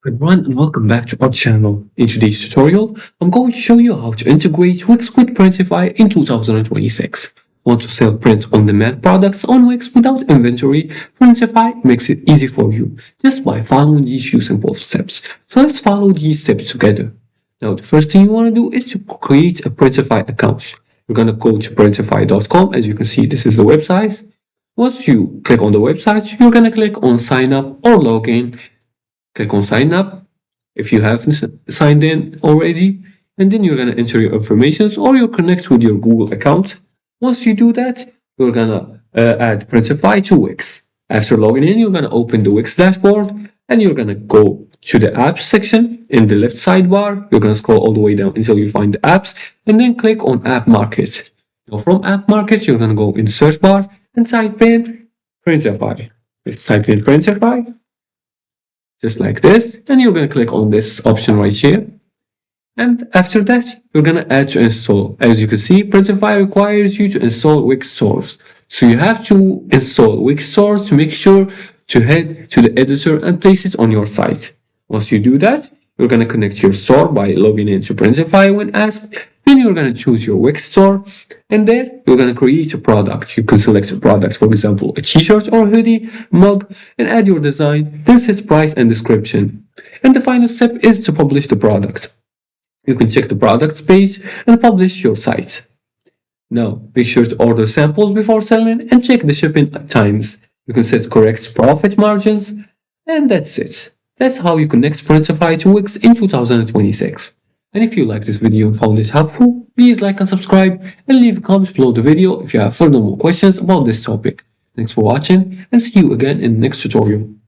Everyone and welcome back to our channel. In today's tutorial, I'm going to show you how to integrate Wix with Printify in 2026. Want to sell print-on-demand products on Wix without inventory? Printify makes it easy for you just by following these few simple steps. So let's follow these steps together. Now the first thing you want to do is to create a Printify account. You're going to go to printify.com. As you can see, this is the website. Once you click on the website, you're going to click on sign up or login. Click on sign up if you haven't signed in already, and then you're going to enter your information or you connect with your Google account. Once you do that, you're going to add Printify to Wix. After logging in, you're going to open the Wix dashboard and you're going to go to the apps section in the left sidebar. You're going to scroll all the way down until you find the apps and then click on App Market. Now from App Market, you're going to go in the search bar and type in Printify. Let's type in Printify just like this, and you're going to click on this option right here. And after that, you're going to add to install. As you can see, Printify requires you to install Wix source. So you have to install Wix source to make sure to head to the editor and place it on your site. Once you do that, you're going to connect your store by logging into Printify when asked. Then you're going to choose your Wix store, and there you're going to create a product. You can select a product, for example, a t-shirt or hoodie, mug, and add your design, then set price and description. And the final step is to publish the product. You can check the products page and publish your site. Now, make sure to order samples before selling and check the shipping times. You can set correct profit margins, and that's it. That's how you connect Printify to Wix in 2026. And if you like this video and found this helpful, please like and subscribe and leave a comment below the video if you have further more questions about this topic. Thanks for watching and see you again in the next tutorial.